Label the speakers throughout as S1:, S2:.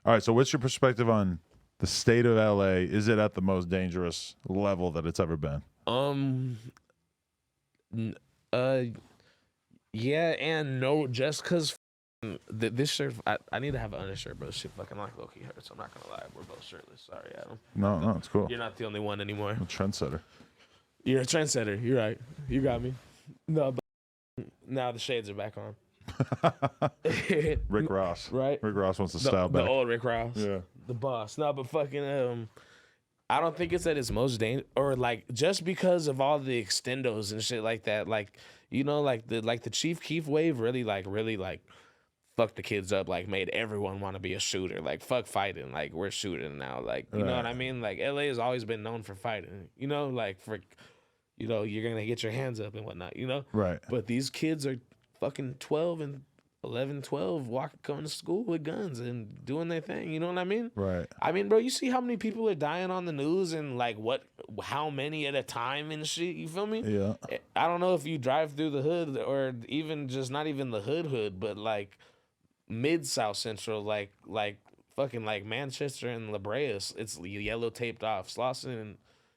S1: All right, so what's your perspective on the state of LA? Is it at the most dangerous level that it's ever been?
S2: N- uh, yeah and no. Just because this shirt, I need to have an undershirt, bro. This shit fucking like low key hurts. I'm not gonna lie. We're both shirtless. Sorry, Adam.
S1: No, no, it's cool.
S2: You're not the only one anymore.
S1: I'm a trendsetter.
S2: You're a trendsetter. You're right. You got me. No, but now the shades are back on.
S1: Rick Ross.
S2: Right?
S1: Rick Ross wants to
S2: The,
S1: style
S2: the
S1: back.
S2: old Rick Ross.
S1: Yeah.
S2: The boss. No, but fucking I don't think it's at its most dangerous, or like just because of all the extendos and shit like that. Like like the Chief Keef wave really fucked the kids up. Like made everyone want to be a shooter. Like fuck fighting. Like we're shooting now. Like you know what I mean. Like LA has always been known for fighting. Like for you're gonna get your hands up and whatnot.
S1: Right.
S2: But these kids are fucking 12 and 11, 12, coming to school with guns and doing their thing. You know what I mean?
S1: Right.
S2: I mean, bro, you see how many people are dying on the news and like how many at a time and shit. You feel me?
S1: Yeah.
S2: I don't know if you drive through the hood or even just not even the hood, but like mid South Central, like fucking like Manchester and La Brea, it's yellow taped off. Slauson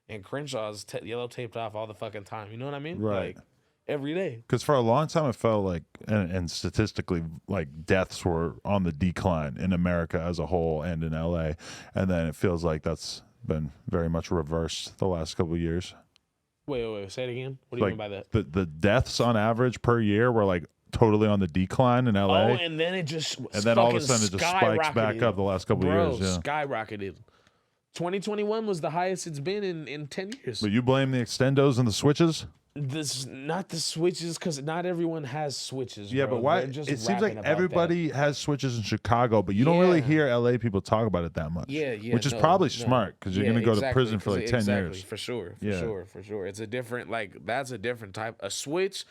S2: and Crenshaw's yellow taped off all the fucking time. You know what I mean?
S1: Right.
S2: Like, every day.
S1: Because for a long time, it felt like, and statistically, like deaths were on the decline in America as a whole and in LA. And then it feels like that's been very much reversed the last couple of years.
S2: Wait, say it again. What do you mean by that?
S1: The deaths on average per year were like totally on the decline in LA.
S2: Oh, and then it just
S1: and then all of a sudden it just spikes back up the last couple of years. Yeah.
S2: Skyrocketed. 2021 was the highest it's been in 10 years.
S1: But you blame the extendos and the switches?
S2: This not the switches, because not everyone has switches.
S1: Yeah,
S2: bro.
S1: but why?
S2: They're just
S1: It seems like
S2: rapping about
S1: everybody has switches in Chicago, but you don't really hear LA people talk about it that much.
S2: Yeah,
S1: which is probably smart because you're going to go to prison for like 10 years.
S2: For sure. It's a different, that's a different type. A switch,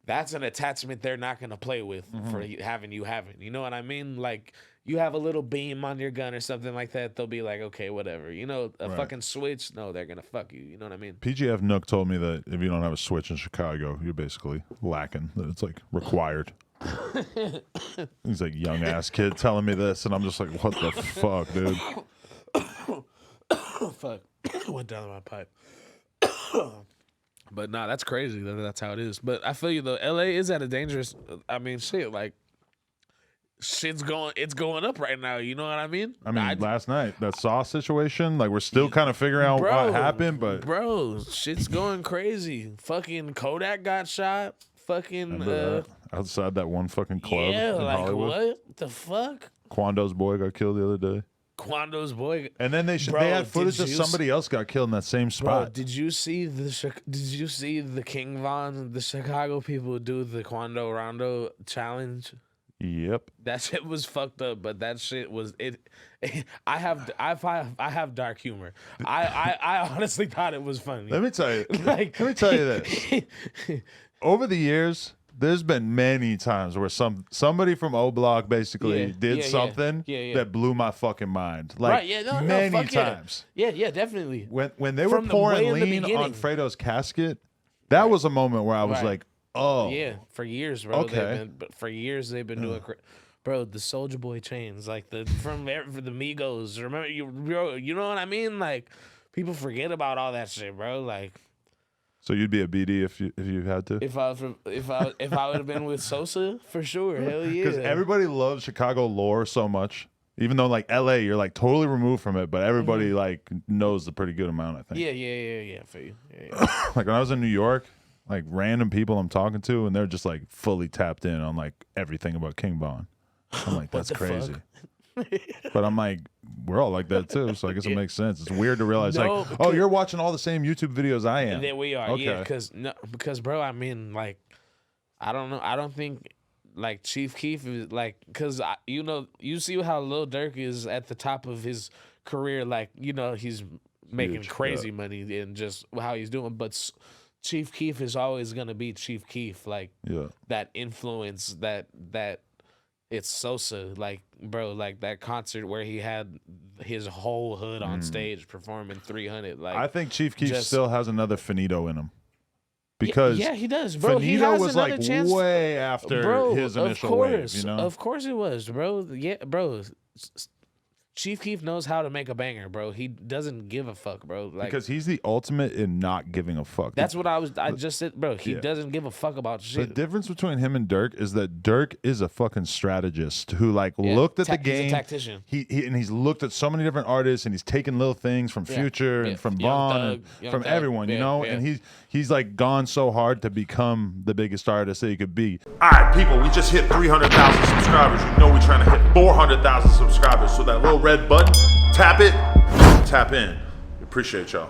S2: that's an attachment they're not going to play with for having you have it. You know what I mean? Like, you have a little beam on your gun or something like that, they'll be like, okay, whatever. Fucking switch, no, they're going to fuck you. You know what I mean?
S1: PGF Nook told me that if you don't have a switch in Chicago, you're basically lacking, that it's like required. He's like, young ass kid telling me this, and I'm just like, what the fuck, dude?
S2: Fuck. Went down my pipe. But nah, that's crazy. That's how it is. But I feel you though. LA is at a dangerous. I mean, shit. Like, it's going up right now. You know what I mean?
S1: I mean, last night that Sauce situation, like we're still kind of figuring out what happened, but
S2: shit's going crazy. Fucking Kodak got shot. Fucking
S1: outside that one fucking club.
S2: Yeah,
S1: in
S2: like
S1: Hollywood.
S2: what the fuck?
S1: Quando's boy got killed the other day.
S2: Quando's boy.
S1: And then they had footage that somebody else got killed in that same spot.
S2: Bro, did you see the King Von, the Chicago people do the Quando Rondo challenge?
S1: Yep.
S2: That shit was fucked up, but that shit was it. I have dark humor. I honestly thought it was funny.
S1: Let me tell you. Let me tell you this. Over the years, there's been many times where somebody from O Block basically did something that blew my fucking mind. Like many times.
S2: Yeah, definitely.
S1: When they were pouring lean on Fredo's casket, that was a moment where I was like, oh
S2: yeah, for years, bro.
S1: Okay.
S2: For years they've been doing, bro. The Soulja Boy chains, like from the Migos. Remember, you know what I mean? Like, people forget about all that shit, bro. Like,
S1: so you'd be a BD if you had to?
S2: If I would have been with Sosa, for sure, hell yeah.
S1: Because everybody loves Chicago lore so much. Even though like LA, you're like totally removed from it, but everybody like knows a pretty good amount. I think.
S2: Yeah. For you. Yeah.
S1: Like when I was in New York. Like random people I'm talking to, and they're just like fully tapped in on like everything about King Von. I'm like, that's crazy. But I'm like, we're all like that too, so I guess it makes sense. It's weird to realize, oh, you're watching all the same YouTube videos I am.
S2: There we are, yeah. Because bro, I mean, like, I don't know. I don't think like Chief Keef is like, because you see how Lil Durk is at the top of his career, like he's making crazy money and just how he's doing, but Chief Keef is always gonna be Chief Keef, like that influence that it's Sosa, like bro, like that concert where he had his whole hood on stage performing 300. Like
S1: I think Chief Keef still has another finito in him because
S2: he does, bro.
S1: Finito was like way after his initial wave,
S2: Of course it was, bro. Yeah, bro. Chief Keef knows how to make a banger, bro. He doesn't give a fuck, bro. Like,
S1: because he's the ultimate in not giving a fuck.
S2: that's what I just said, bro. He doesn't give a fuck about
S1: The
S2: shit.
S1: difference between him and Dirk is that Dirk is a fucking strategist who looked at the game.
S2: He's a tactician.
S1: He's looked at so many different artists and he's taken little things from Future and from Vaughn and from everyone, you know. And he's like gone so hard to become the biggest artist that he could be.
S3: All right, people, we just hit 300,000 subscribers. You know we're trying to hit 400,000 subscribers. So that little red button, tap it, tap in. Appreciate y'all.